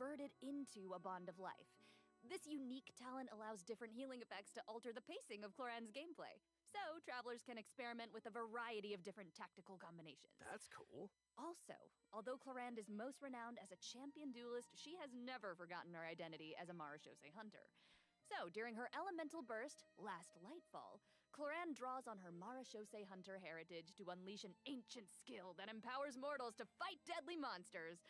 converted into a Bond of Life. This unique talent allows different healing effects to alter the pacing of Cloran's gameplay, so travelers can experiment with a variety of different tactical combinations. That's cool. Also, although Clorand is most renowned as a champion duelist, she has never forgotten her identity as a Marashose hunter. So, during her elemental burst, Last Lightfall, Clorand draws on her Marashose hunter heritage to unleash an ancient skill that empowers mortals to fight deadly monsters.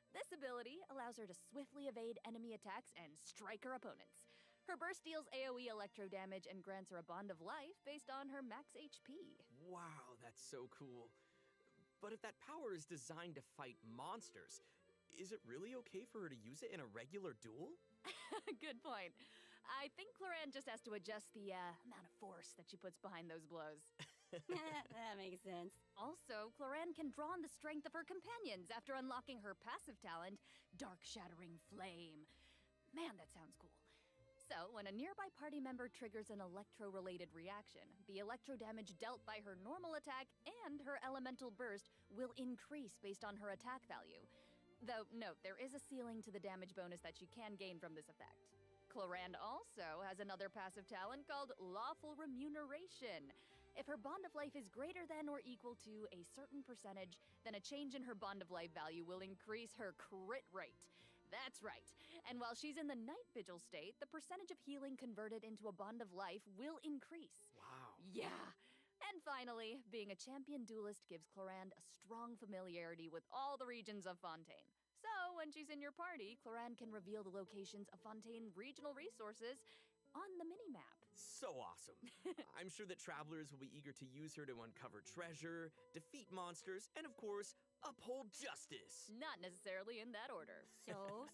This ability allows her to swiftly evade enemy attacks and strike her opponents. Her burst deals AoE electro damage and grants her a Bond of Life based on her max HP. Wow, that's so cool. But if that power is designed to fight monsters, is it really okay for her to use it in a regular duel? Good point. I think Clorand just has to adjust the amount of force that she puts behind those blows. That makes sense. Also, Clorand can draw on the strength of her companions after unlocking her passive talent, Dark Shattering Flame. Man, that sounds cool. So, when a nearby party member triggers an electro-related reaction, the electro damage dealt by her normal attack and her elemental burst will increase based on her attack value. Though, note, there is a ceiling to the damage bonus that she can gain from this effect. Clorand also has another passive talent called Lawful Remuneration. If her Bond of Life is greater than or equal to a certain percentage, then a change in her Bond of Life value will increase her crit rate. That's right. And while she's in the Night Vigil state, the percentage of healing converted into a Bond of Life will increase. Wow. Yeah. And finally, being a champion duelist gives Clorand a strong familiarity with all the regions of Fontaine. So, when she's in your party, Clorand can reveal the locations of Fontaine regional resources on the minimap. So awesome. I'm sure that travelers will be eager to use her to uncover treasure, defeat monsters, and of course, uphold justice. Not necessarily in that order. So,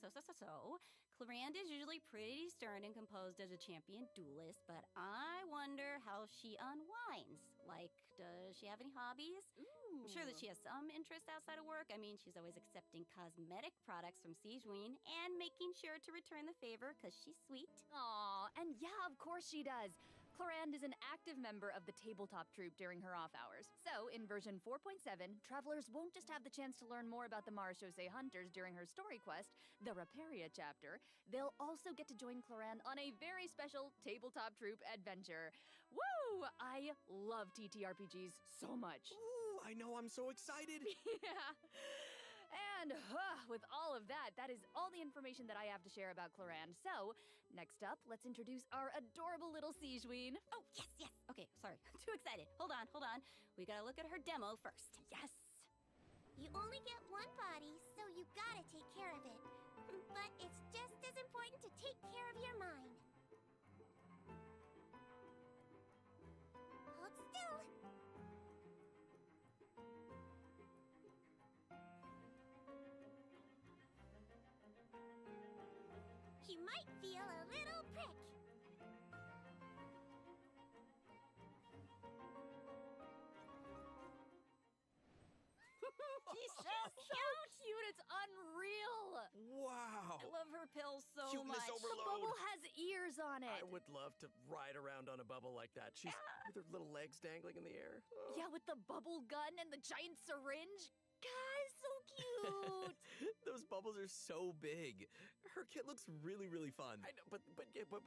Clorand is usually pretty stern and composed as a champion duelist, but I wonder how she unwinds. Like, does she have any hobbies? Ooh. I'm sure that she has some interest outside of work. I mean, she's always accepting cosmetic products from Sigewinne and making sure to return the favor because she's sweet. Aw, and yeah, of course she does. Clorand is an active member of the tabletop troupe during her off hours. So, in version 4.7, travelers won't just have the chance to learn more about the Marashose hunters during her story quest, the Raparia chapter, they'll also get to join Clorand on a very special tabletop troupe adventure. Woo! I love TTRPGs so much. Ooh, I know, I'm so excited. Yeah. And with all of that, that is all the information that I have to share about Clorand. So, next up, let's introduce our adorable little Sigewinne. Oh, yes. Okay, sorry, too excited. Hold on. We gotta look at her demo first. Yes. You only get one body, so you gotta take care of it. But it's just as important to take care of your mind. Hold still. You might feel a little prick. She's so So cute, it's unreal. Wow. I love her pills so Cuteness much. overload. The bubble has ears on it. I would love to ride around on a bubble like that. She's with her little legs dangling in the air. Oh. Yeah, with the bubble gun and the giant syringe. Guys, so cute. Those bubbles are so big. Her kit looks really, really fun. I know, but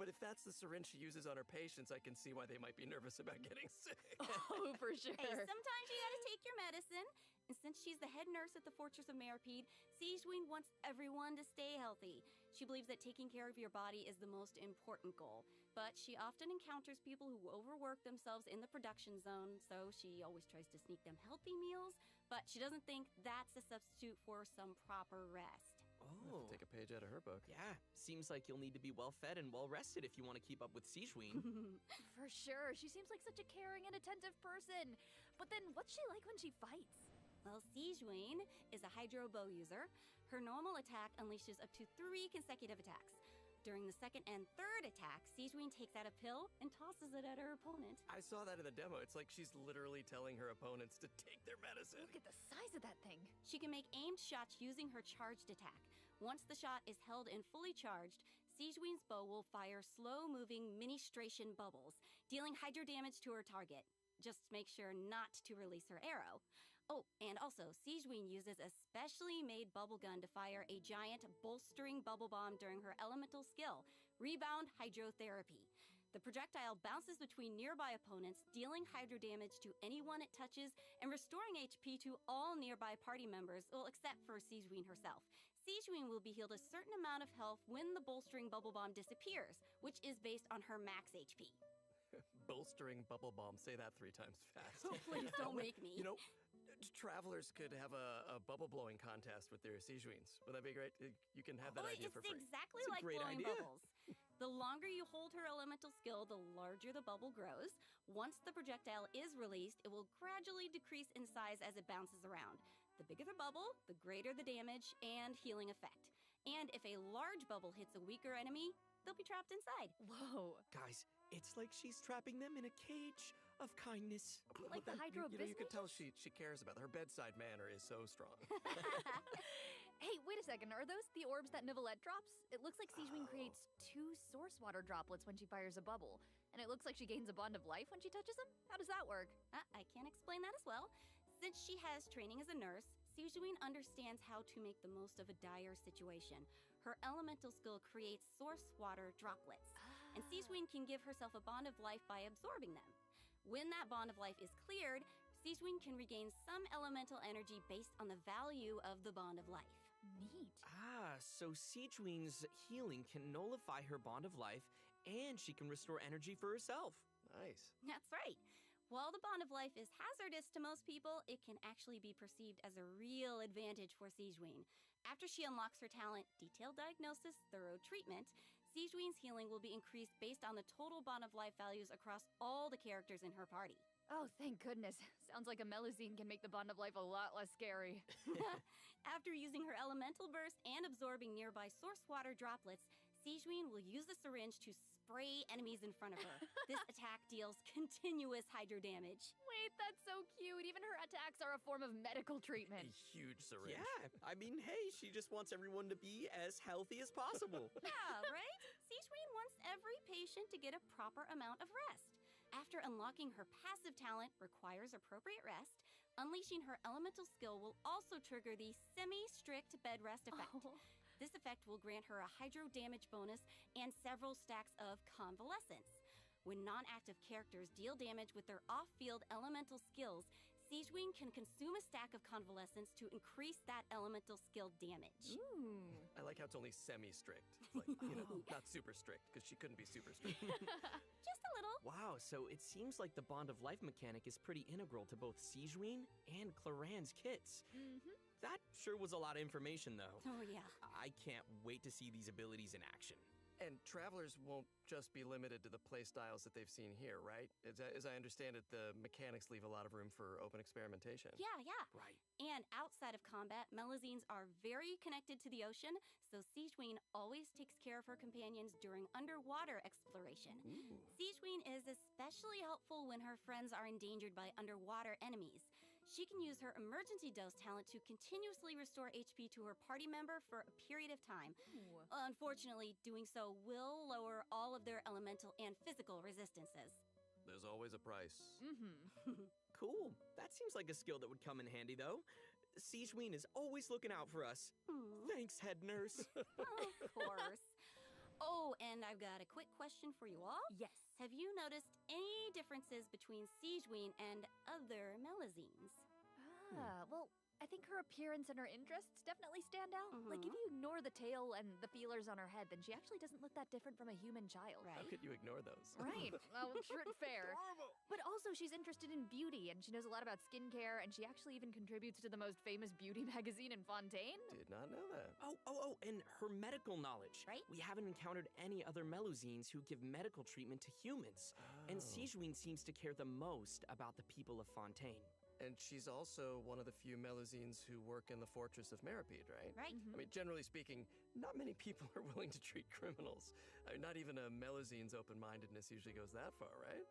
if that's the syringe she uses on her patients, I can see why they might be nervous about getting sick. Oh, for sure. Hey, sometimes you gotta take your medicine. And since she's the head nurse at the Fortress of Meripede, Sigewinne wants everyone to stay healthy. She believes that taking care of your body is the most important goal. But she often encounters people who overwork themselves in the production zone, so she always tries to sneak them healthy meals, but she doesn't think that's a substitute for some proper rest. Oh. Take a page out of her book. Yeah, seems like you'll need to be well-fed and well-rested if you want to keep up with Sigewinne. For sure. She seems like such a caring and attentive person. But then what's she like when she fights? Well, Sigewinne is a hydro bow user. Her normal attack unleashes up to 3 consecutive attacks. During the second and third attack, Sigewinne takes out a pill and tosses it at her opponent. I saw that in the demo. It's like she's literally telling her opponents to take their medicine. Look at the size of that thing. She can make aimed shots using her charged attack. Once the shot is held and fully charged, Sigewinne's bow will fire slow-moving ministration bubbles, dealing hydro damage to her target. Just make sure not to release her arrow. Oh, and also, Sijween uses a specially made bubble gun to fire a giant bolstering bubble bomb during her elemental skill, Rebound Hydrotherapy. The projectile bounces between nearby opponents, dealing hydro damage to anyone it touches and restoring HP to all nearby party members, well, except for Sijween herself. Sijween will be healed a certain amount of health when the bolstering bubble bomb disappears, which is based on her max HP. Bolstering bubble bomb. Say that 3 times fast. Oh, please don't make me. You know, travelers could have a bubble blowing contest with their Sijweens. Would that be great? You can have that idea for free. It's exactly It's a like great blowing idea. bubbles. The longer you hold her elemental skill, the larger the bubble grows. Once the projectile is released, it will gradually decrease in size as it bounces around. The bigger the bubble, the greater the damage and healing effect. And if a large bubble hits a weaker enemy, they'll be trapped inside. Whoa. Guys, it's like she's trapping them in a cage of kindness. Like the Hydro You can tell Business? she cares about it. Her bedside manner is so strong. Hey, wait a second. Are those the orbs that Nivelette drops? It looks like Sijween Oh. creates 2 source water droplets when she fires a bubble. And it looks like she gains a bond of life when she touches them? How does that work? I can explain that as well. Since she has training as a nurse, Sijween understands how to make the most of a dire situation. Her elemental skill creates source water droplets, and Sijween can give herself a bond of life by absorbing them. When that bond of life is cleared, Sijween can regain some elemental energy based on the value of the bond of life. Neat. So Sijween's healing can nullify her bond of life, and she can restore energy for herself. Nice. That's right. While the bond of life is hazardous to most people, it can actually be perceived as a real advantage for Sijween. After she unlocks her talent, Detailed Diagnosis, Thorough Treatment, Sijween's healing will be increased based on the total bond of life values across all the characters in her party. Oh, thank goodness. Sounds like a Melusine can make the bond of life a lot less scary. After using her elemental burst and absorbing nearby source water droplets, Sijween will use the syringe to spray enemies in front of her. This attack deals continuous hydro damage. Wait, that's so cute. Even her attacks are a form of medical A treatment. huge syringe. Yeah, I mean, hey, she just wants everyone to be as healthy as possible. Yeah, right? Sijween wants every patient to get a proper amount of rest. After unlocking her passive talent requires appropriate rest, unleashing her elemental skill will also trigger the semi-strict bed rest effect. Oh. This effect will grant her a hydro damage bonus and several stacks of convalescence. When non-active characters deal damage with their off-field elemental skills, Sijween can consume a stack of convalescence to increase that elemental skill damage. Ooh. I like how it's only semi-strict. It's like, you know, not super strict, because she couldn't be super strict. Just a little. Wow, so it seems like the bond of life mechanic is pretty integral to both Sijween and Claran's kits. Mm-hmm. That sure was a lot of information, though. Oh, yeah. I can't wait to see these abilities in action. And travelers won't just be limited to the playstyles that they've seen here, right? As I understand it, the mechanics leave a lot of room for open experimentation. Yeah. Right. And outside of combat, Melusines are very connected to the ocean, so Sijween always takes care of her companions during underwater exploration. Ooh. Sijween is especially helpful when her friends are endangered by underwater enemies. She can use her emergency dose talent to continuously restore HP to her party member for a period of time. Ooh. Unfortunately, doing so will lower all of their elemental and physical resistances. There's always a price. Mm-hmm. Cool. That seems like a skill that would come in handy, though. Sijween is always looking out for us. Hmm. Thanks, head nurse. Of course. Oh, and I've got a quick question for you all. Yes. Have you noticed any differences between Sijween and other Melusines? Well, I think her appearance and her interests definitely stand out. Like, if Mhm. you ignore the tail and the feelers on her head, then she actually doesn't look that different from a human child. How Right? could you ignore those? Right. Well, fair. But also, she's interested in beauty, and she knows a lot about skincare, and she actually even contributes to the most famous beauty magazine in Fontaine. Did not know that. And her medical knowledge. Right? We haven't encountered any other Melusines who give medical treatment to humans. And Oh. Sijween seems to care the most about the people of Fontaine. And she's also one of the few Melusines who work in the Fortress of Meripede, right? Right? Mhm. I mean, generally speaking, not many people are willing to treat criminals. I mean, not even a Melusine's open-mindedness usually goes that far, right?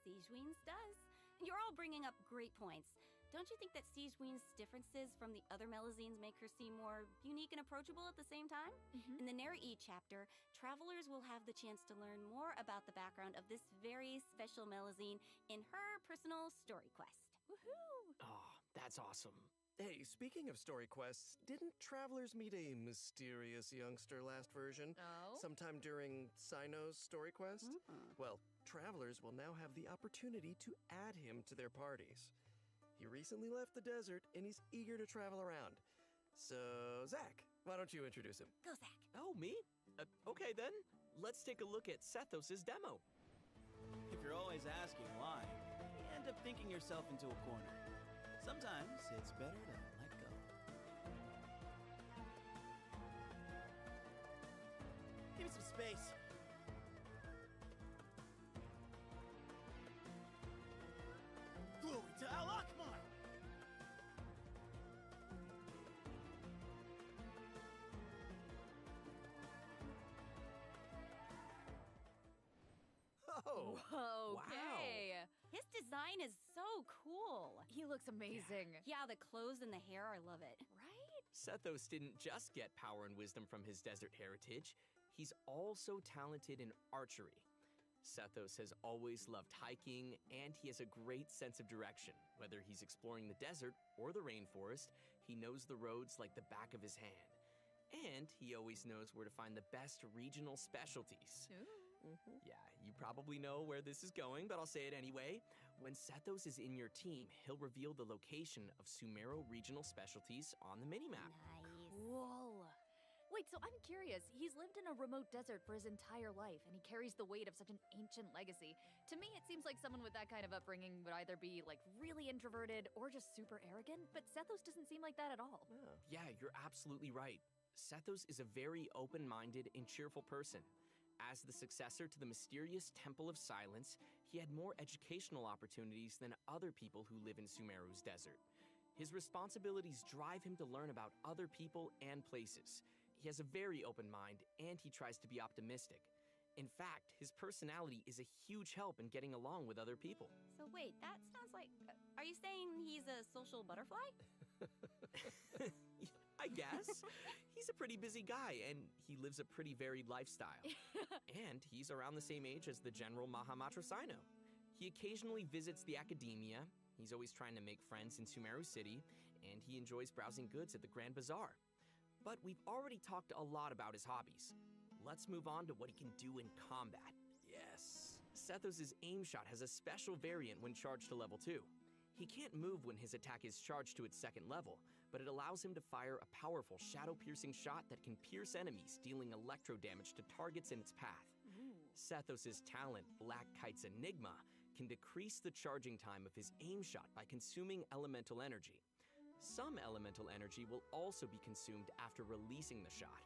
Sijween's does. You're all bringing up great points. Don't you think that Sijween's differences from the other Melusines make her seem more unique and approachable at the same time? Mhm. In the Neri chapter, travelers will have the chance to learn more about the background of this very special Melusine in her personal story quest. Woohoo! Oh, that's awesome. Hey, speaking of story quests, didn't travelers meet a mysterious youngster last version? Oh? Sometime during Sino's story quest? Well, travelers will now have the opportunity to add him to their parties. He recently left the desert and he's eager to travel around. So, Zach, why don't you introduce him? Go, Zach. Oh, me? Okay then. Let's take a look at Sethos' demo. If you're always asking why, you end up thinking yourself into a corner. Sometimes it's better to let go. Give me some space. Glory to Al-Akbar! Oh, Okay. His design is so cool. He looks amazing. Yeah, the clothes and the hair, I love it. Right? Sethos didn't just get power and wisdom from his desert heritage, he's also talented in archery. Sethos has always loved hiking, and he has a great sense of direction. Whether he's exploring the desert or the rainforest, he knows the roads like the back of his hand. And he always knows where to find the best regional specialties. Yeah, you probably know where this is going, but I'll say it anyway. When Sethos is in your team, he'll reveal the location of Sumero regional specialties on the minimap. Nice. Cool. Wait, so I'm curious. He's lived in a remote desert for his entire life, and he carries the weight of such an ancient legacy. To me, it seems like someone with that kind of upbringing would either be, like, really introverted or just super arrogant, but Sethos doesn't seem like that at all. Yeah, you're absolutely right. Sethos is a very open-minded and cheerful person. As the successor to the mysterious Temple of Silence, he had more educational opportunities than other people who live in Sumeru's desert. His responsibilities drive him to learn about other people and places. He has a very open mind, and he tries to be optimistic. In fact, his personality is a huge help in getting along with other people. So wait, that sounds like... are you saying he's a social butterfly? I guess. He's a pretty busy guy, and he lives a pretty varied lifestyle. And he's around the same age as the General Mahamatra Sino. He occasionally visits the academia, he's always trying to make friends in Sumeru City, and he enjoys browsing goods at the Grand Bazaar. But we've already talked a lot about his hobbies. Let's move on to what he can do in combat. yes. Sethos' aim shot has a special variant when charged to level 2. He can't move when his attack is charged to its second level, but it allows him to fire a powerful shadow-piercing shot that can pierce enemies, dealing electro damage to targets in its path. Sethos' talent, Black Kite's Enigma, can decrease the charging time of his aim shot by consuming elemental energy. Some elemental energy will also be consumed after releasing the shot.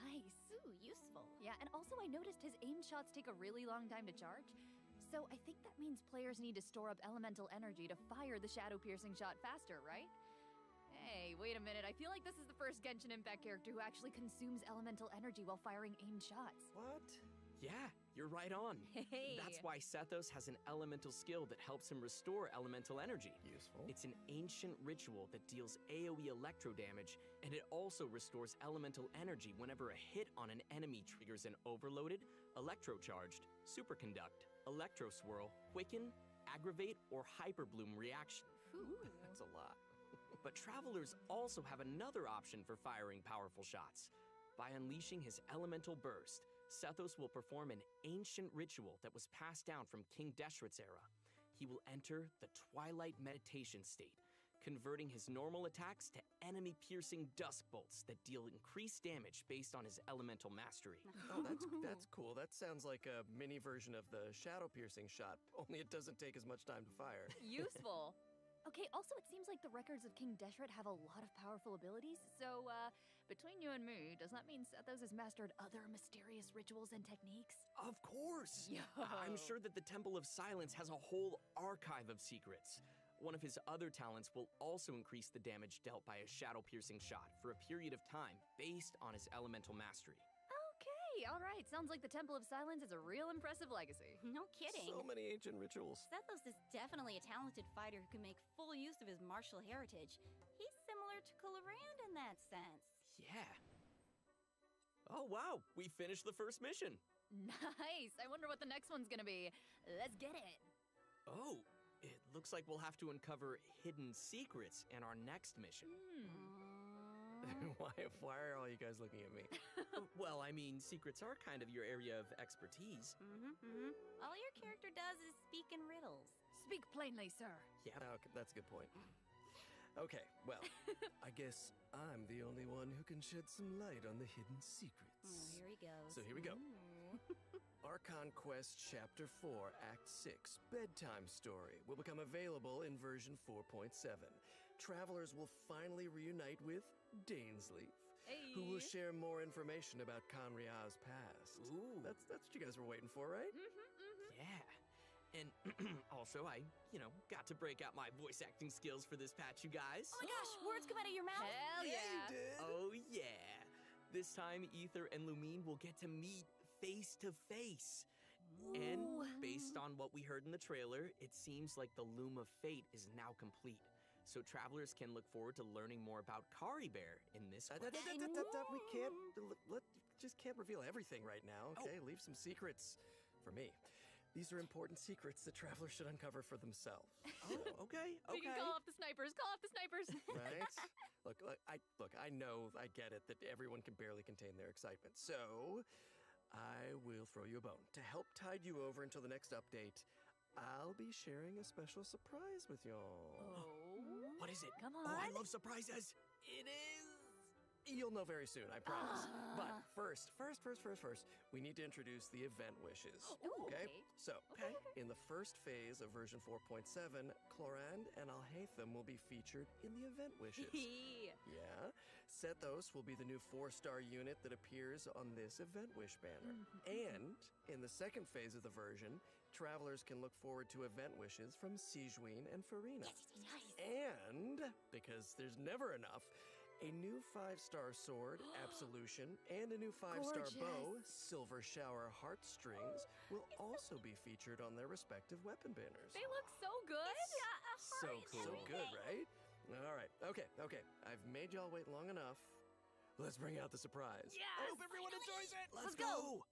Nice. Ooh, useful. Yeah, and also I noticed his aim shots take a really long time to charge. So I think that means players need to store up elemental energy to fire the shadow-piercing shot faster, right? Hey, wait a minute. I feel like this is the first Genshin Impact character who actually consumes elemental energy while firing aimed shots. What? Yeah, you're right on. Hey. That's why Sethos has an elemental skill that helps him restore elemental energy. Useful. It's an ancient ritual that deals AoE electro damage, and it also restores elemental energy whenever a hit on an enemy triggers an overloaded, electrocharged, superconduct, electro swirl, quicken, aggravate, or hyperbloom reaction. That's a lot. But travelers also have another option for firing powerful shots. By unleashing his elemental burst, Sethos will perform an ancient ritual that was passed down from King Deshret's era. He will enter the Twilight Meditation state, converting his normal attacks to enemy-piercing dusk bolts that deal increased damage based on his elemental mastery. Oh, that's cool. That sounds like a mini version of the shadow-piercing shot, only it doesn't take as much time to fire. Useful. Okay, also it seems like the records of King Deshret have a lot of powerful abilities, so, between you and me, does that mean Sethos has mastered other mysterious rituals and techniques? Of course! Yo. I'm sure that the Temple of Silence has a whole archive of secrets. One of his other talents will also increase the damage dealt by a shadow-piercing shot for a period of time based on his elemental mastery. Okay, alright, sounds like the Temple of Silence is a real impressive legacy. No kidding. So many ancient rituals. Sethos is definitely a talented fighter who can make full use of his martial heritage. He's similar to Colorand in that sense. Yeah. Oh wow, we finished the first mission. Nice, I wonder what the next one's gonna be. Let's get it. Oh, It looks like we'll have to uncover hidden secrets in our next mission. Why are all you guys looking at me? Well, I mean, secrets are kind of your area of expertise. All your character does is speak in riddles. Speak plainly, sir. Yeah. Okay, that's a good point. Okay, well, I guess I'm the only one who can shed some light on the hidden secrets. Here he goes. So here we go. Archon Quest Chapter 4, Act 6, Bedtime Story, will become available in version 4.7. Travelers will finally reunite with Dainsleif, who will share more information about Conria's past. Ooh. That's what you guys were waiting for, right? Yeah. And also, I, got to break out my voice acting skills for this patch, you guys. Oh my gosh, words come out of your mouth. Hell yeah. You did. Oh, yeah. This time, Ether and Lumine will get to meet face to face. And based on what we heard in the trailer, it seems like the Loom of Fate is now complete. So travelers can look forward to learning more about Kari Bear in this quest. We can't reveal everything right now, okay? Leave some secrets for me. These are important secrets that travelers should uncover for themselves. Oh, okay. We can call off the snipers. Call off the snipers. Right? I know, I get it that everyone can barely contain their excitement. So, I will throw you a bone. To help tide you over until the next update, I'll be sharing a special surprise with y'all. What is it? Come Oh, I on. love surprises. It is. You'll know very soon, I promise. But first, we need to introduce the event wishes. Okay? So, in the first phase of version 4.7, Clorand and Alhaitham will be featured in the event wishes. Yeah? Sethos will be the new 4-star unit that appears on this event wish banner. And in the second phase of the version, travelers can look forward to event wishes from Sigewinne and Farina. And, because there's never enough, a new 5-star sword, Absolution, and a new 5-star bow, Silver Shower Heartstrings, will also be featured on their respective weapon banners. They look so good. So cool. So good, right? All right. Okay. I've made y'all wait long enough. Let's bring out the surprise. Yes! I hope everyone enjoys it. Let's go.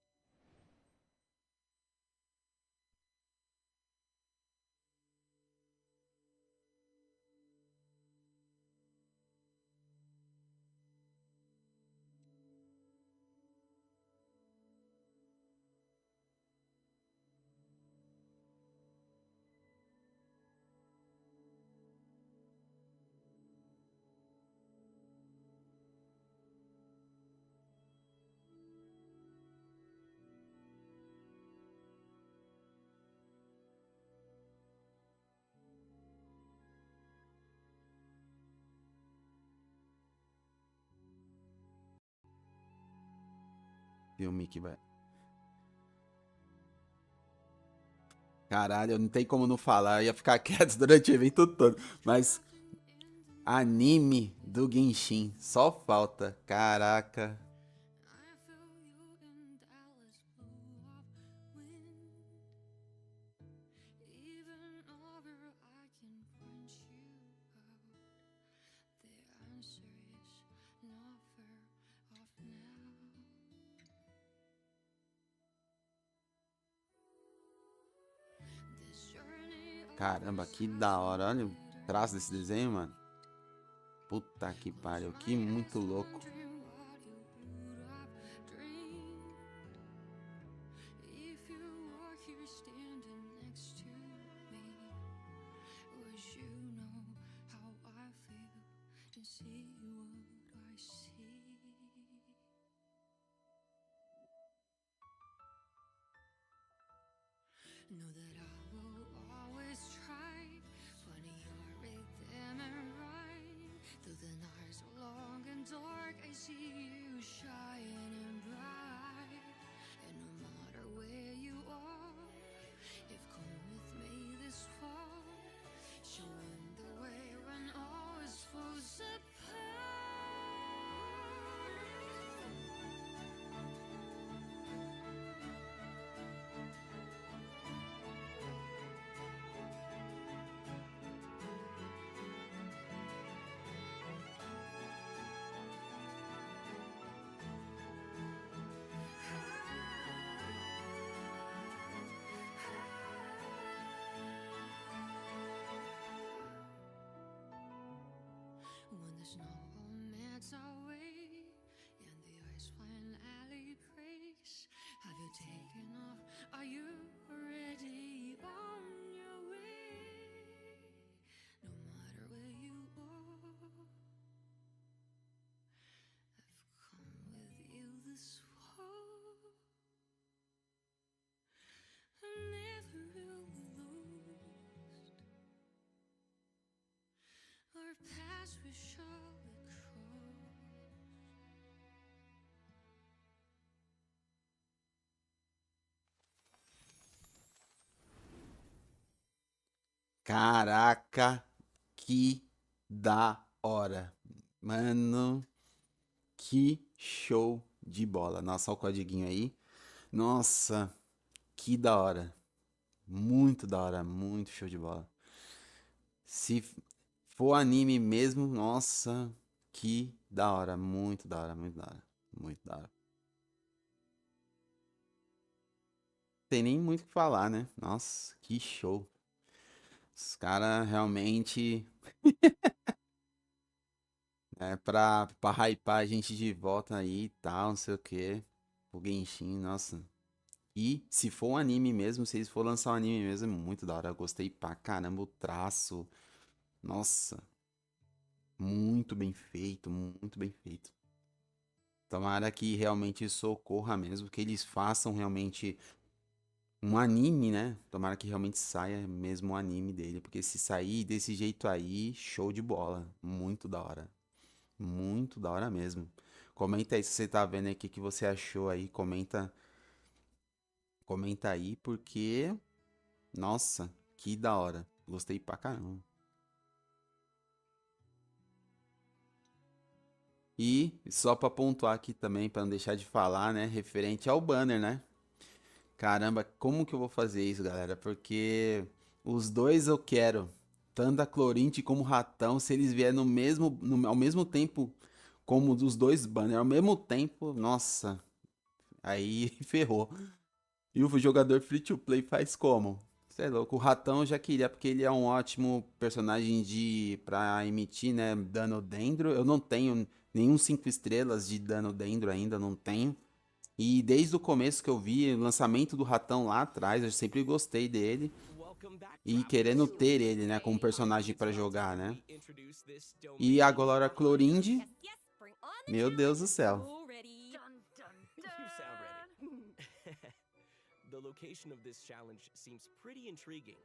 Filme que vai. Caralho, não tem como não falar. Eu ia ficar quieto durante o evento todo. Mas. Anime do Genshin. Só falta. Caraca. Caramba, que da hora. Olha o traço desse desenho, mano. Puta que pariu. Que muito louco. Know that I will always try, funny your rhythm and right. Through the nights so long and dark, I see you shining bright. And no matter where you are, you've come with me this far, showing the way when all is falls apart. There's no omits away, and the ice wine alley breaks. Have you taken off? Are you already on your way? No matter where you are, I've come with you this far. I'm never really lost. Our paths we surely cross. Caraca, que da hora. Mano, que show de bola. Nossa, olha o codiguinho aí. Nossa, que da hora. Muito da hora, muito show de bola. Se for anime mesmo, nossa, que da hora. Muito da hora, muito da hora. Muito da hora. Tem nem muito o que falar, né? Nossa, que show. Os caras realmente pra hypar a gente de volta aí e tal, não sei o que. O Genshin, nossa. E se for um anime mesmo, se eles for lançar um anime mesmo, é muito da hora. Eu gostei pra caramba o traço. Nossa, muito bem feito, muito bem feito. Tomara que realmente isso ocorra mesmo, que eles façam realmente um anime, né? Tomara que realmente saia mesmo um anime dele, porque se sair desse jeito aí, show de bola. Muito da hora. Muito da hora mesmo. Comenta aí se você tá vendo aí o que que você achou aí. Comenta aí, porque. Nossa, que da hora. Gostei pra caramba. E só pra pontuar aqui também, pra não deixar de falar, né? Referente ao banner, né? Caramba, como que eu vou fazer isso, galera? Porque os dois eu quero. Tanto a Clorinte como o Ratão, se eles vierem ao mesmo tempo como dos dois banners, ao mesmo tempo, nossa, aí ferrou. E o jogador free to play faz como? Você é louco, o Ratão eu já queria, porque ele é um ótimo personagem pra emitir, né, dano dendro. Eu não tenho nenhum 5 estrelas de dano dendro ainda, não tenho. E desde o começo que eu vi o lançamento do Ratão lá atrás, eu sempre gostei dele. E querendo ter ele, né, como personagem pra jogar, né? E agora a Clorinde, Yes, yes, bring on the meu Deus do challenge. céu. So ready. Dun, dun, You sound dun. ready. The location of this challenge seems pretty intriguing.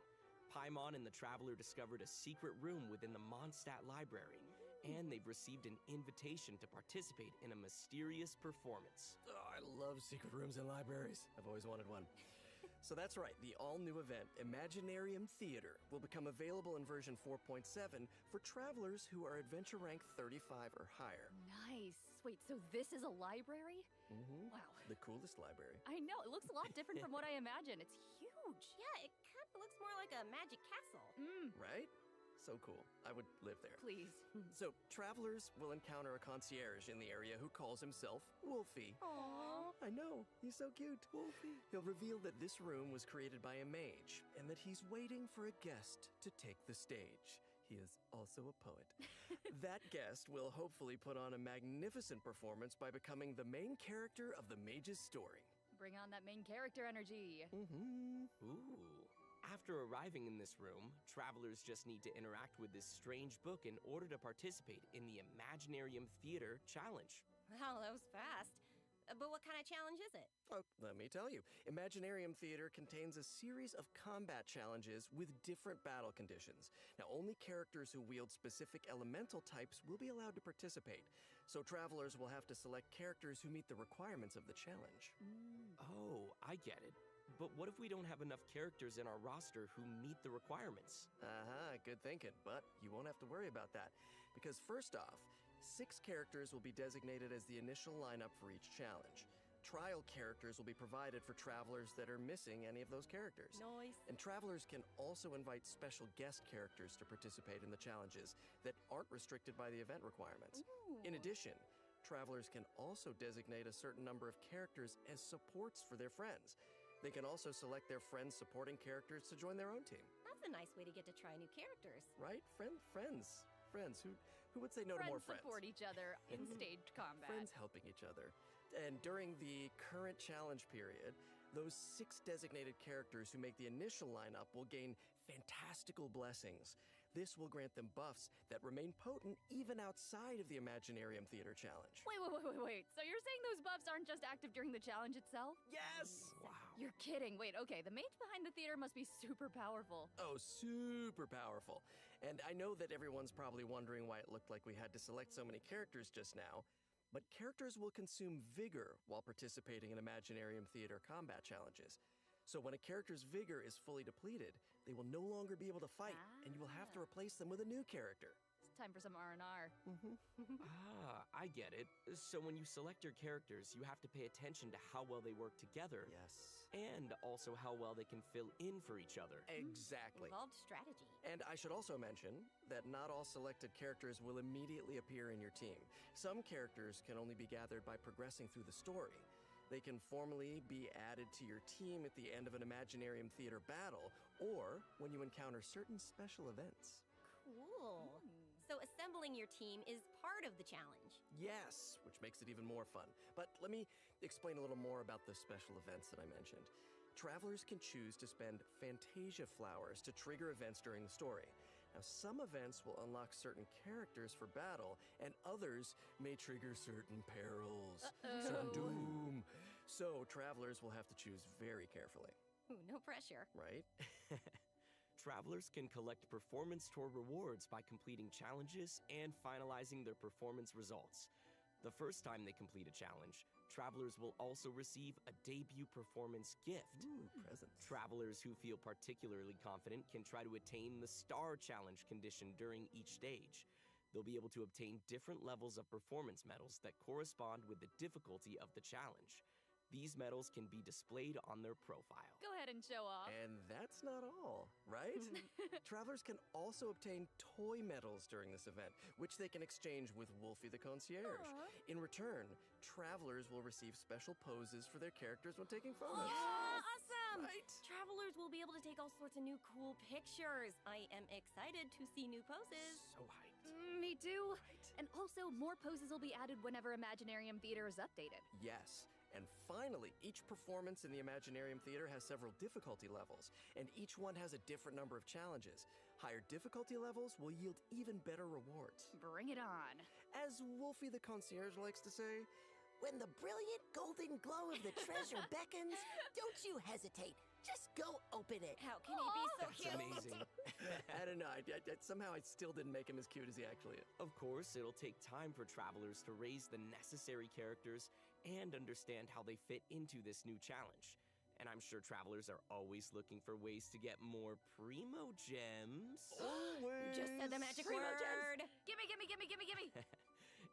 Paimon and the Traveler discovered a secret room within the Mondstadt Library, and they've received an invitation to participate in a mysterious performance. Oh, I love secret rooms in libraries. I've always wanted one. So that's right, the all-new event, Imaginarium Theater, will become available in version 4.7 for travelers who are adventure rank 35 or higher. Nice. Wait, so this is a library? Mm-hmm. Wow. The coolest library. I know, it looks a lot different from what I imagined. It's huge. Yeah, it kind of looks more like a magic castle. Right? So cool. I would live there. Please. So, travelers will encounter a concierge in the area who calls himself Wolfie. Aww. I know, he's so cute. Wolfie. He'll reveal that this room was created by a mage and that he's waiting for a guest to take the stage. He is also a poet. That guest will hopefully put on a magnificent performance by becoming the main character of the mage's story. Bring on that main character energy. Mm-hmm. Ooh. After arriving in this room, travelers just need to interact with this strange book in order to participate in the Imaginarium Theater Challenge. Wow, that was fast. But what kind of challenge is it? Oh, let me tell you. Imaginarium Theater contains a series of combat challenges with different battle conditions. Now, only characters who wield specific elemental types will be allowed to participate. So travelers will have to select characters who meet the requirements of the challenge. Oh, I get it. But what if we don't have enough characters in our roster who meet the requirements? Good thinking, but you won't have to worry about that. Because first off, 6 characters will be designated as the initial lineup for each challenge. Trial characters will be provided for travelers that are missing any of those characters. Noise. And travelers can also invite special guest characters to participate in the challenges that aren't restricted by the event requirements. In addition, travelers can also designate a certain number of characters as supports for their friends. They can also select their friends' supporting characters to join their own team. That's a nice way to get to try new characters. Right? Friends. Who would say no to more friends? support each other in staged combat. Friends helping each other. And during the current challenge period, those 6 designated characters who make the initial lineup will gain fantastical blessings. This will grant them buffs that remain potent even outside of the Imaginarium Theater Challenge. Wait. So you're saying those buffs aren't just active during the challenge itself? Yes! Wow. You're kidding. Wait, okay, the mage behind the theater must be super powerful. Oh, super powerful. And I know that everyone's probably wondering why it looked like we had to select so many characters just now, but characters will consume vigor while participating in Imaginarium Theater combat challenges. So when a character's vigor is fully depleted, they will no longer be able to fight, and you will have to replace them with a new character. It's time for some R&R. I get it. So when you select your characters, you have to pay attention to how well they work together. Yes. And also how well they can fill in for each other. Exactly. Involved strategy. And I should also mention that not all selected characters will immediately appear in your team. Some characters can only be gathered by progressing through the story. They can formally be added to your team at the end of an Imaginarium Theater battle, or when you encounter certain special events. Cool. So assembling your team is part of the challenge. Yes, which makes it even more fun. But let me explain a little more about the special events that I mentioned. Travelers can choose to spend Fantasia flowers to trigger events during the story. Now, some events will unlock certain characters for battle, and others may trigger certain perils, certain doom. So, travelers will have to choose very carefully. Ooh, no pressure. Right? Travelers can collect performance tour rewards by completing challenges and finalizing their performance results. The first time they complete a challenge, travelers will also receive a debut performance gift. Ooh, presents. Travelers who feel particularly confident can try to attain the Star Challenge condition during each stage. They'll be able to obtain different levels of performance medals that correspond with the difficulty of the challenge. These medals can be displayed on their profile. Go ahead and show off. And that's not all, right? Travelers can also obtain toy medals during this event, which they can exchange with Wolfie the Concierge. In return, travelers will receive special poses for their characters when taking photos. Awesome! Right? Travelers will be able to take all sorts of new cool pictures. I am excited to see new poses. So hyped. Me too. Right? And also, more poses will be added whenever Imaginarium Theater is updated. Yes. And finally, each performance in the Imaginarium Theater has several difficulty levels, and each one has a different number of challenges. Higher difficulty levels will yield even better rewards. Bring it on. As Wolfie the Concierge likes to say, When the brilliant golden glow of the treasure beckons, don't you hesitate. Just go open it. How can he be so That's cute? amazing. I don't know, somehow I still didn't make him as cute as he actually is. Of course, it'll take time for travelers to raise the necessary characters and understand how they fit into this new challenge. And I'm sure travelers are always looking for ways to get more primo gems. Always. Just said the magic Primo word. Gimme.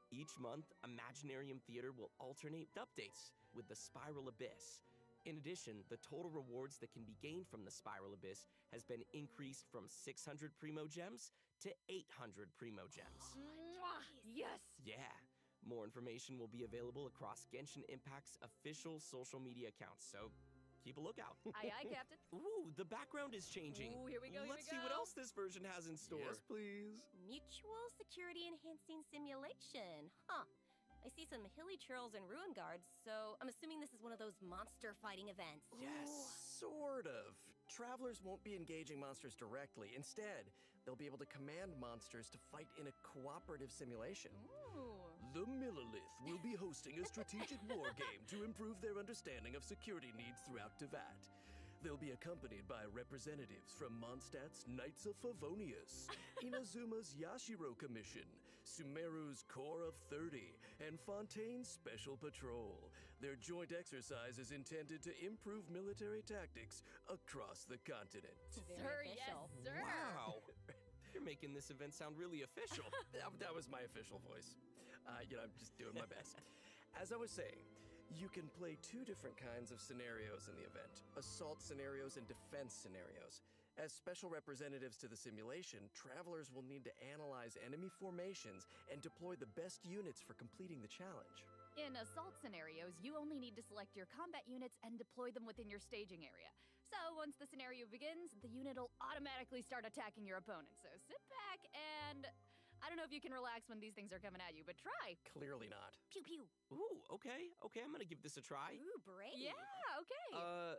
Each month, Imaginarium Theater will alternate updates with the Spiral Abyss. In addition, the total rewards that can be gained from the Spiral Abyss has been increased from 600 primo gems to 800 primo gems. Mwah. Yes. Yeah. More information will be available across Genshin Impact's official social media accounts, so keep a lookout. Aye, Captain. Ooh, the background is changing. Ooh, here we go, Let's see what else this version has in store. Yes, please. Mutual security enhancing simulation. Huh. I see some hilly churls and ruin guards, so I'm assuming this is one of those monster fighting events. Yes, sort of. Travelers won't be engaging monsters directly. Instead, they'll be able to command monsters to fight in a cooperative simulation. Ooh. The Millilith will be hosting a strategic war game to improve their understanding of security needs throughout Tevat. They'll be accompanied by representatives from Mondstadt's Knights of Favonius, Inazuma's Yashiro Commission, Sumeru's Corps of 30, and Fontaine's Special Patrol. Their joint exercise is intended to improve military tactics across the continent. Very Sir, official. yes, sir. Wow. You're making this event sound really official. That was my official voice. I'm just doing my best. As I was saying, you can play 2 different kinds of scenarios in the event: assault scenarios and defense scenarios. As special representatives to the simulation, travelers will need to analyze enemy formations and deploy the best units for completing the challenge. In assault scenarios, you only need to select your combat units and deploy them within your staging area. So once the scenario begins, the unit will automatically start attacking your opponent. So sit back and I don't know if you can relax when these things are coming at you, but try. Clearly not. Pew pew. Ooh, okay. Okay, I'm gonna give this a try. Ooh, brave. Yeah, okay.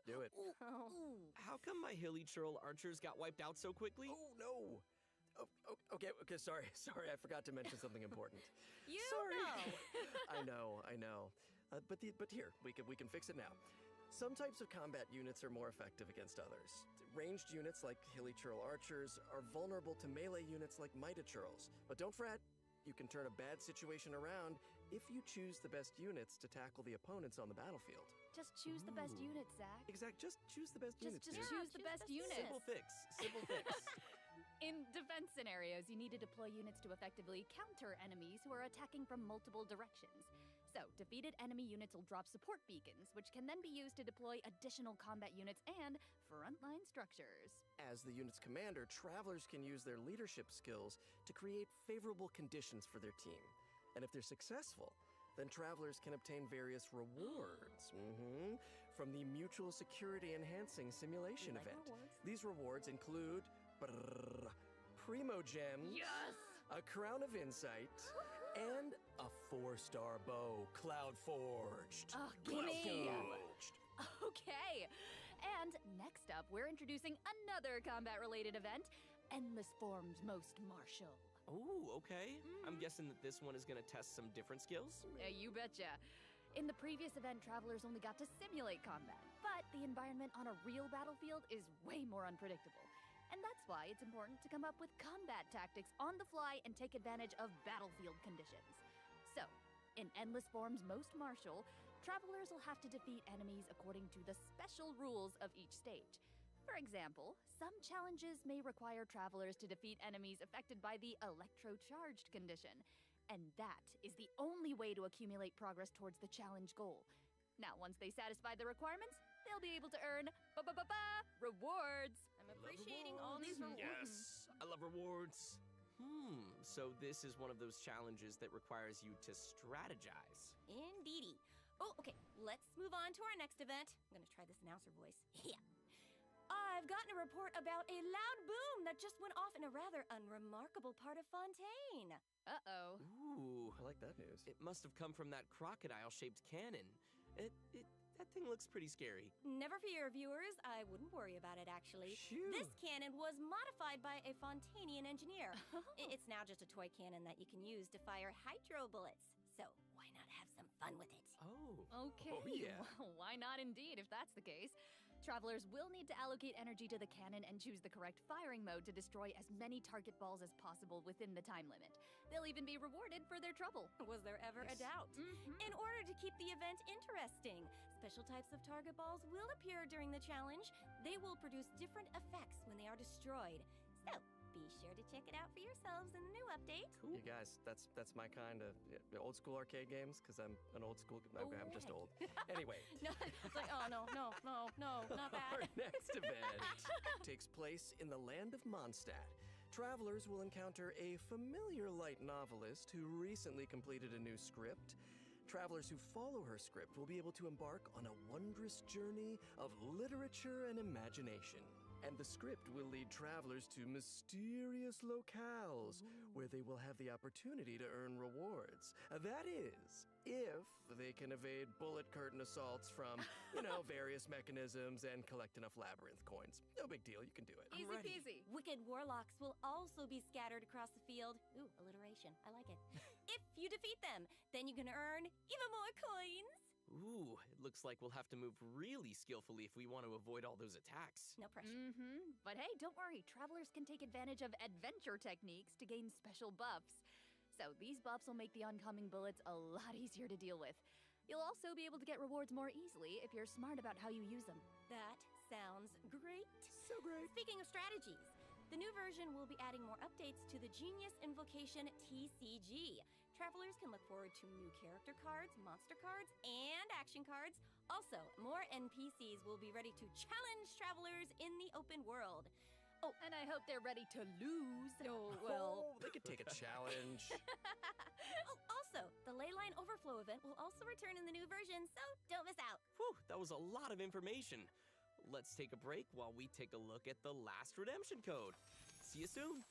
Do it. Oh. How come my hilly churl archers got wiped out so quickly? Oh, no. Okay, sorry, I forgot to mention something important. You I know. know. But here, we can fix it now. Some types of combat units are more effective against others. Ranged units like hilly churl archers are vulnerable to melee units like mighty churls. But don't fret, you can turn a bad situation around if you choose the best units to tackle the opponents on the battlefield. Just choose the best unit, Zach. Just choose the best units. Just dude. choose the best unit. Simple fix. Simple fix. In defense scenarios, you need to deploy units to effectively counter enemies who are attacking from multiple directions. So, defeated enemy units will drop support beacons, which can then be used to deploy additional combat units and frontline structures. As the unit's commander, travelers can use their leadership skills to create favorable conditions for their team. And if they're successful, then travelers can obtain various rewards from the Mutual Security Enhancing Simulation event. These rewards include Primo Gems, a Crown of Insight, and a 4-star bow, Cloud Forged. Oh, gimme! Okay. And next up, we're introducing another combat-related event, Endless Forms Most Martial. Ooh, okay. I'm guessing that this one is gonna test some different skills? Yeah, you betcha. In the previous event, travelers only got to simulate combat, but the environment on a real battlefield is way more unpredictable. And that's why it's important to come up with combat tactics on the fly and take advantage of battlefield conditions. So, in Endless Forms Most Martial, travelers will have to defeat enemies according to the special rules of each stage. For example, some challenges may require travelers to defeat enemies affected by the electro-charged condition. And that is the only way to accumulate progress towards the challenge goal. Now, once they satisfy the requirements, they'll be able to earn rewards. I'm appreciating all these rewards. Yes, I love rewards. So this is one of those challenges that requires you to strategize. Indeedy. Oh, okay. Let's move on to our next event. I'm gonna try this announcer voice. Yeah. I've gotten a report about a loud boom that just went off in a rather unremarkable part of Fontaine. Uh-oh. Ooh, I like that news. it must have come from that crocodile-shaped cannon. That thing looks pretty scary. Never fear, viewers. I wouldn't worry about it, actually. Phew. This cannon was modified by a Fontainian engineer. It's now just a toy cannon that you can use to fire hydro bullets. So why not have some fun with it? Oh. Okay. Oh, yeah. Well, why not indeed, if that's the case? Travelers will need to allocate energy to the cannon and choose the correct firing mode to destroy as many target balls as possible within the time limit. They'll even be rewarded for their trouble. Was there ever a doubt? In order to keep the event interesting, special types of target balls will appear during the challenge. They will produce different effects when they are destroyed. So, be sure to check it out for yourselves in the new update. Cool. You guys, that's my kind of old school arcade games, because I'm an old school. I'm just old. Anyway. No, it's like, oh, no, not that. Our next event takes place in the land of Mondstadt. Travelers will encounter a familiar light novelist who recently completed a new script. Travelers who follow her script will be able to embark on a wondrous journey of literature and imagination. And the script will lead travelers to mysterious locales where they will have the opportunity to earn rewards. That is, if they can evade bullet curtain assaults from, various mechanisms and collect enough labyrinth coins. No big deal, you can do it. Easy peasy. Wicked warlocks will also be scattered across the field. Ooh, alliteration. I like it. If you defeat them, then you can earn even more coins. Ooh, it looks like we'll have to move really skillfully if we want to avoid all those attacks. No pressure. But hey, don't worry. Travelers can take advantage of adventure techniques to gain special buffs. So these buffs will make the oncoming bullets a lot easier to deal with. You'll also be able to get rewards more easily if you're smart about how you use them. That sounds great. So great. Speaking of strategies, the new version will be adding more updates to the Genius Invocation TCG. Travelers can look forward to new character cards, monster cards, and action cards. Also, more NPCs will be ready to challenge travelers in the open world. Oh, and I hope they're ready to lose. Oh, well, they could take a challenge. Also, the Leyline Overflow event will also return in the new version, so don't miss out. Whew, that was a lot of information. Let's take a break while we take a look at the last redemption code. See you soon.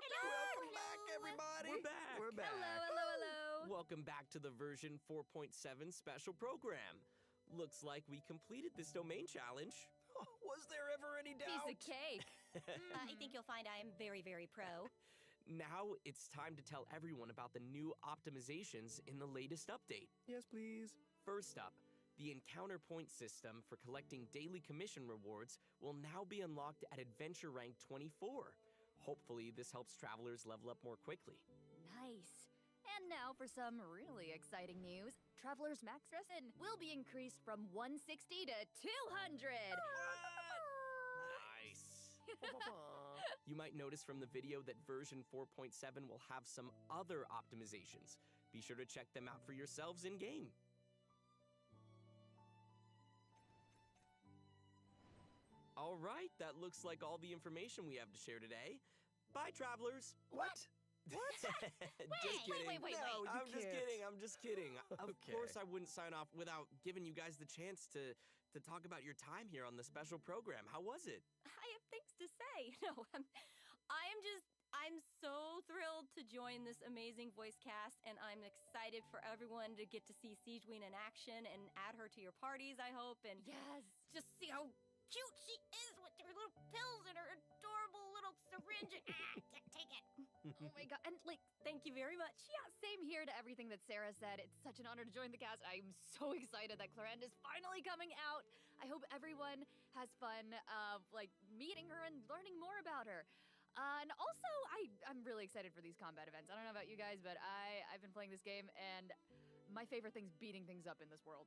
Welcome back, everybody. We're back. We're back. Hello. Welcome back to the version 4.7 special program. Looks like we completed this domain challenge. Oh, was there ever any doubt? Piece of cake. I think you'll find I am very, very pro. Now it's time to tell everyone about the new optimizations in the latest update. Yes, please. First up, the encounter point system for collecting daily commission rewards will now be unlocked at adventure rank 24. Hopefully, this helps travelers level up more quickly. Nice. And now for some really exciting news. Traveler's Max Resin will be increased from 160 to 200. Nice. You might notice from the video that version 4.7 will have some other optimizations. Be sure to check them out for yourselves in-game. All right, that looks like all the information we have to share today. Bye, travelers. What? Just kidding. wait. No, you I'm just can't. kidding. I'm just kidding. Of Okay. course, I wouldn't sign off without giving you guys the chance to talk about your time here on the special program. How was it? I have things to say. No, I'm so thrilled to join this amazing voice cast, and I'm excited for everyone to get to see Siegeween in action and add her to your parties, I hope, and Yes. just see how cute she is with her little pills and her adorable little syringe. Take it. Oh my god. And Thank you very much. yeah, same here to everything that Sarah said. It's such an honor to join the cast. I'm so excited that Clarende is finally coming out. I hope everyone has fun meeting her and learning more about her. And also, I'm really excited for these combat events. I don't know about you guys, but I've been playing this game, and my favorite thing's beating things up in this world.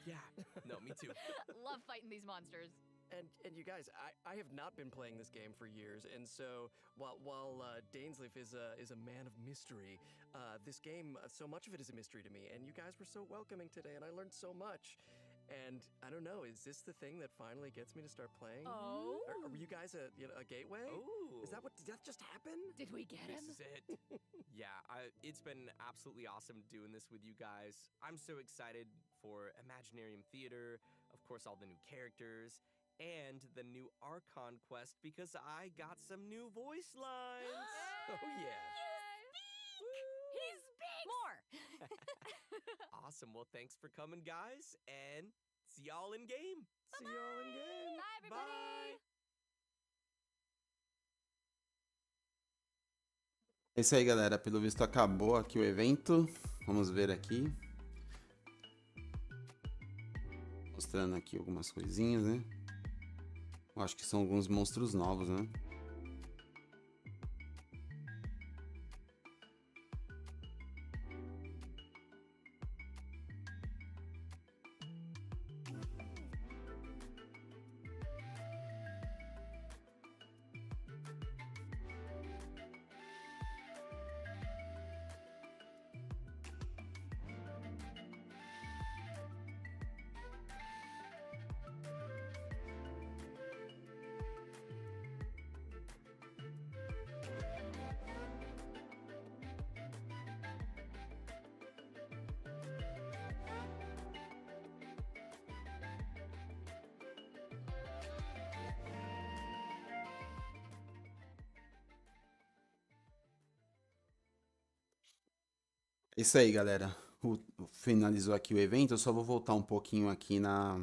Yeah. No, me too. Love fighting these monsters. And you guys, I have not been playing this game for years, and so while Dainsleif is a man of mystery, this game, so much of it is a mystery to me. And you guys were so welcoming today, and I learned so much. And I don't know, is this the thing that finally gets me to start playing? Oh. Are you guys a gateway? Ooh. Did that just happen? Did we get him? This is it. Yeah, it's been absolutely awesome doing this with you guys. I'm so excited for Imaginarium Theater, of course, all the new characters, and the new Archon quest because I got some new voice lines. Oh, yeah. He speaks more. Awesome. Well, thanks for coming, guys, and see y'all in game. See y'all in game. Bye, everybody. Bye. É isso aí, galera. Pelo visto acabou aqui o evento. Vamos ver aqui. Mostrando aqui algumas coisinhas, né? Eu acho que são alguns monstros novos, né? É isso aí, galera. Finalizou aqui o evento. Eu só vou voltar um pouquinho aqui na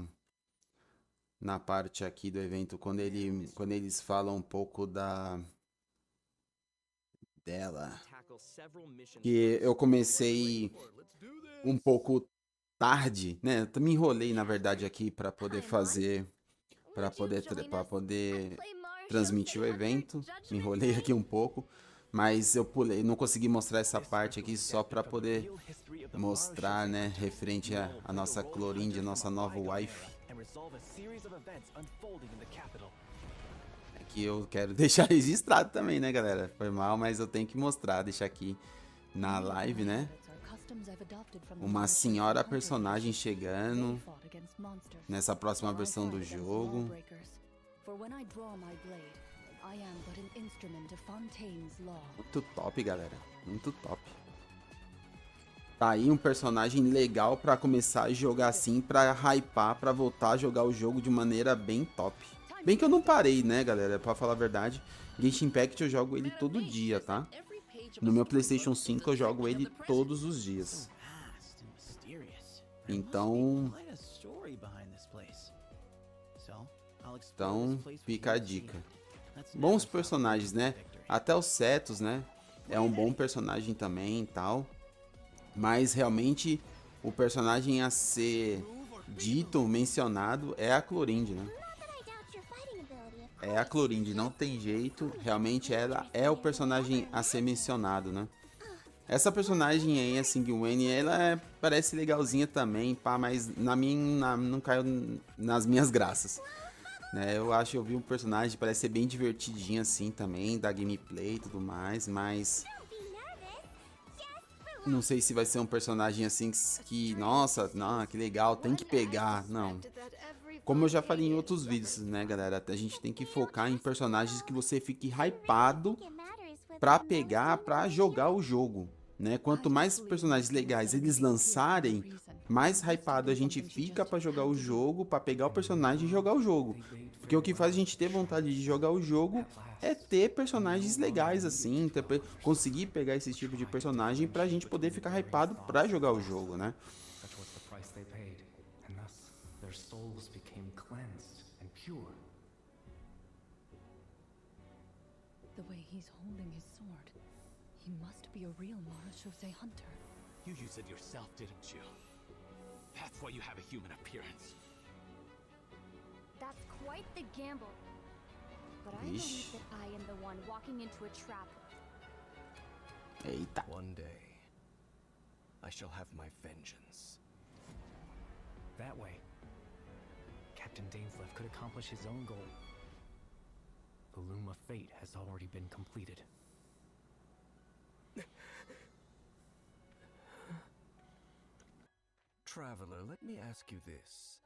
parte aqui do evento, quando eles falam um pouco dela. Que eu comecei um pouco tarde, né? Eu me enrolei, na verdade, aqui para poder fazer, para poder transmitir o evento. Me enrolei aqui um pouco. Mas eu pulei, não consegui mostrar essa parte aqui só para poder mostrar, né, referente a nossa Clorinde, nossa nova wife. Aqui eu quero deixar registrado também, né, galera? Foi mal, mas eu tenho que mostrar, deixar aqui na live, né? Uma senhora personagem chegando nessa próxima versão do jogo. Muito top, galera. Muito top. Tá aí um personagem legal pra começar a jogar assim, pra hypar, pra voltar a jogar o jogo de maneira bem top. Bem que eu não parei, né, galera? Pra falar a verdade, Genshin Impact eu jogo ele todo dia, tá? No meu PlayStation 5 eu jogo ele todos os dias. Então fica a dica. Bons personagens, né? Até o Cetus, né? É um bom personagem também e tal. Mas realmente o personagem a ser dito, mencionado, é a Clorinde, né? É a Clorinde, não tem jeito. Realmente ela é o personagem a ser mencionado, né? Essa personagem aí, a Singwane, ela parece legalzinha também, pá, mas não caiu nas minhas graças. Né? Eu vi um personagem, parece ser bem divertidinho assim também, da gameplay e tudo mais, mas não sei se vai ser um personagem assim que nossa, não, que legal, tem que pegar, não. Como eu já falei em outros vídeos, né, galera, a gente tem que focar em personagens que você fique hypado pra pegar, pra jogar o jogo, né? Quanto mais personagens legais eles lançarem, mais hypado a gente fica pra jogar o jogo, pra pegar o personagem e jogar o jogo. Porque o que faz a gente ter vontade de jogar o jogo é ter personagens legais assim, conseguir pegar esse tipo de personagem pra gente poder ficar hypado pra jogar o jogo, né? The way he's holding his sword, he must be a real Marashose hunter. You used it yourself, didn't you? That's why you have a human appearance. That's quite the gamble. But I believe that I am the one walking into a trap. Eita. One day, I shall have my vengeance. That way, Captain Dainsleif could accomplish his own goal. The loom of fate has already been completed. Traveler, let me ask you this.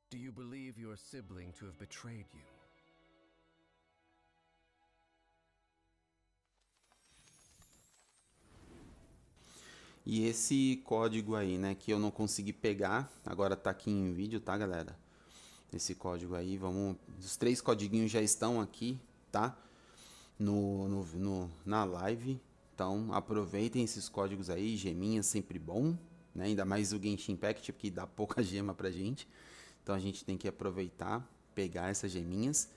Do you believe your sibling to have betrayed you? E esse código aí, né, que eu não consegui pegar, agora tá aqui em vídeo, tá, galera? Esse código aí, os 3 codiguinhos já estão aqui, tá? Na live. Então, aproveitem esses códigos aí, geminha sempre bom, né? Ainda mais o Genshin Impact, que dá pouca gema pra gente. Então, a gente tem que aproveitar, pegar essas geminhas.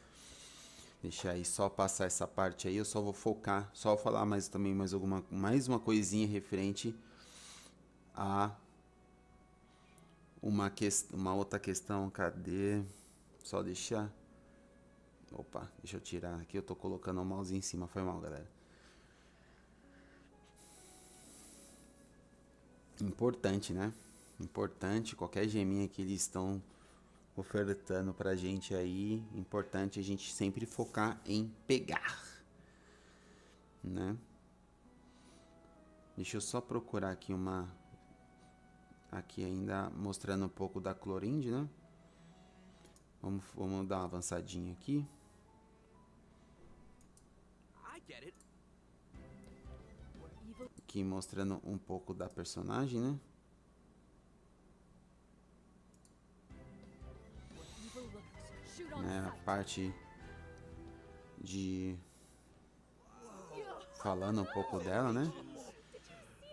Deixa aí só passar essa parte aí, eu só vou focar, só falar mais uma coisinha referente a uma outra questão, cadê? Só deixa eu tirar aqui, eu tô colocando o mouse em cima, foi mal, galera. Importante, né? Importante, qualquer geminha que eles estão ofertando pra gente aí, importante a gente sempre focar em pegar, né? Deixa eu só procurar aqui aqui ainda mostrando um pouco da Clorinde, né? Vamos dar uma avançadinha aqui. Aqui mostrando um pouco da personagem, né? A parte de falando um pouco dela, né?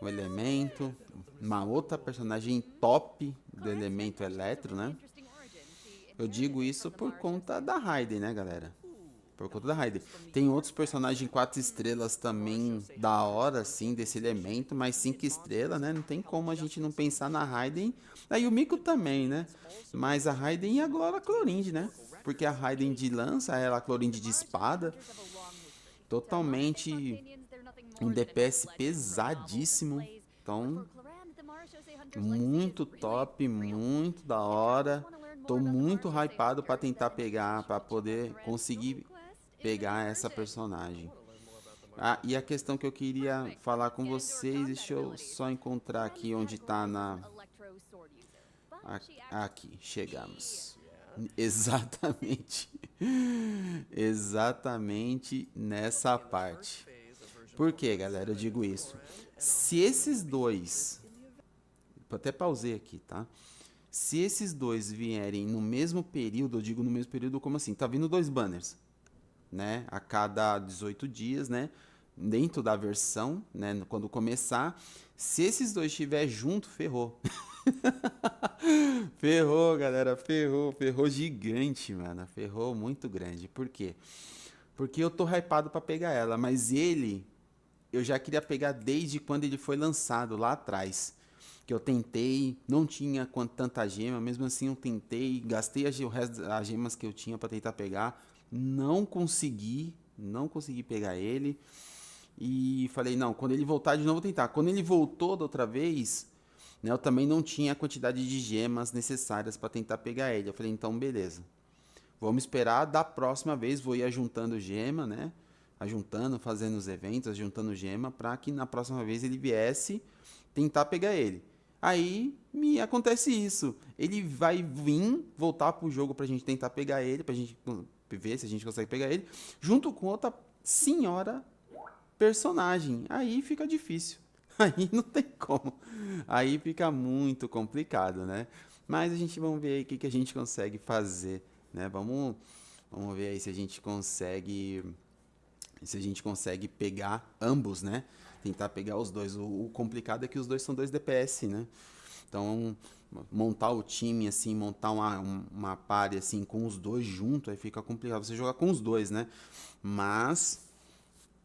O elemento, uma outra personagem top do elemento eletro, né? Eu digo isso por conta da Raiden, né, galera? Por conta da Raiden. Tem outros personagens 4 estrelas também da hora, assim, desse elemento, mas 5 estrelas, né? Não tem como a gente não pensar na Raiden. Aí o Miko também, né? Mas a Raiden e agora a Clorinde, né? Porque a Raiden de lança, ela a Clorinde de espada. Totalmente um DPS pesadíssimo. Então, muito top, muito da hora. Tô muito hypado para tentar pegar, para poder conseguir pegar essa personagem. Ah, e a questão que eu queria falar com vocês, deixa eu só encontrar aqui onde tá aqui, chegamos. Exatamente. Exatamente nessa parte. Por que, galera, eu digo isso? Se esses dois... Até pausei aqui, tá? Se esses dois vierem no mesmo período, eu digo no mesmo período como assim? Tá vindo 2 banners. né, a cada 18 dias, né, dentro da versão, né, quando começar. Se esses dois estiver junto, ferrou. Ferrou, galera, ferrou gigante, mano, ferrou muito grande. Por quê? Porque eu tô hypado pra pegar ela, mas ele, eu já queria pegar desde quando ele foi lançado, lá atrás. Que eu tentei, não tinha tanta gema, mesmo assim eu tentei, gastei o resto das gemas que eu tinha pra tentar pegar. Não consegui pegar ele. E falei, não, quando ele voltar de novo eu vou tentar. Quando ele voltou da outra vez, né, eu também não tinha a quantidade de gemas necessárias para tentar pegar ele. Eu falei, então beleza. Vamos esperar da próxima vez, vou ir ajuntando gema, né? Ajuntando, fazendo os eventos, ajuntando gema, para que na próxima vez ele viesse tentar pegar ele. Aí me acontece isso. Ele vai vir, voltar pro jogo pra gente tentar pegar ele, pra gente ver se a gente consegue pegar ele, junto com outra senhora personagem. Aí fica difícil. Aí não tem como. Aí fica muito complicado, né? Mas a gente vamos ver aí o que a gente consegue fazer, né? Vamos ver aí se a gente consegue pegar ambos, né? Tentar pegar os dois. O complicado é que os dois são 2 DPS, né? Então, montar o time assim, montar uma party assim com os dois junto, aí fica complicado você jogar com os dois, né? Mas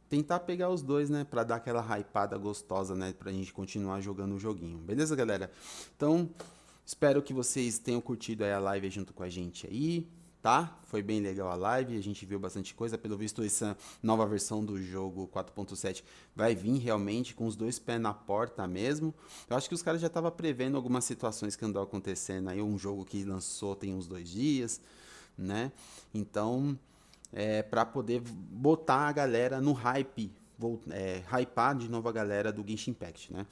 tentar pegar os dois, né, pra dar aquela hypada gostosa, né, pra gente continuar jogando o joguinho. Beleza, galera? Então, espero que vocês tenham curtido aí a live junto com a gente aí, tá? Foi bem legal a live, a gente viu bastante coisa. Pelo visto, essa nova versão do jogo 4.7 vai vir realmente com os dois pés na porta mesmo. Eu acho que os caras já estavam prevendo algumas situações que andou acontecendo aí, um jogo que lançou tem uns 2 dias, né? Então, para poder botar a galera no hype, hypar de novo a galera do Genshin Impact, né?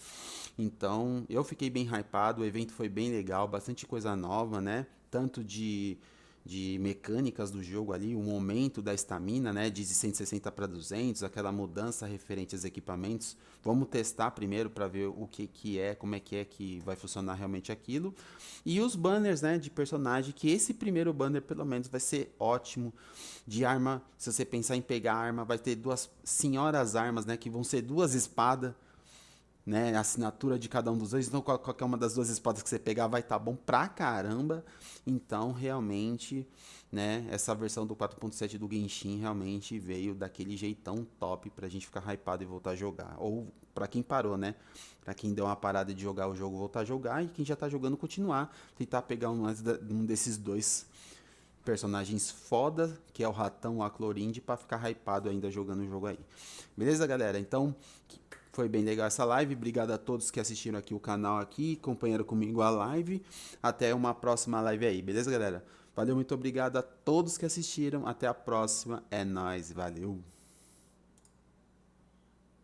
Então, eu fiquei bem hypado, o evento foi bem legal, bastante coisa nova, né? Tanto de mecânicas do jogo ali, o aumento da estamina, né, de 160 para 200, aquela mudança referente aos equipamentos. Vamos testar primeiro para ver o que é, como é que vai funcionar realmente aquilo. E os banners, né, de personagem, que esse primeiro banner pelo menos vai ser ótimo. De arma, se você pensar em pegar arma, vai ter 2 senhoras armas, né, que vão ser 2 espadas, né, a assinatura de cada um dos dois. Então qualquer uma das 2 espadas que você pegar vai estar bom pra caramba. Então realmente, né, essa versão do 4.7 do Genshin realmente veio daquele jeitão top pra gente ficar hypado e voltar a jogar. Ou pra quem parou, né, pra quem deu uma parada de jogar o jogo, voltar a jogar. E quem já tá jogando, continuar, tentar pegar um desses 2 personagens foda, que é o Ratão ou a Clorinde, pra ficar hypado ainda jogando o jogo aí. Beleza, galera? Então, foi bem legal essa live. Obrigado a todos que assistiram aqui o canal aqui, acompanharam comigo a live. Até uma próxima live aí, beleza, galera? Valeu, muito obrigado a todos que assistiram. Até a próxima. É nóis, valeu!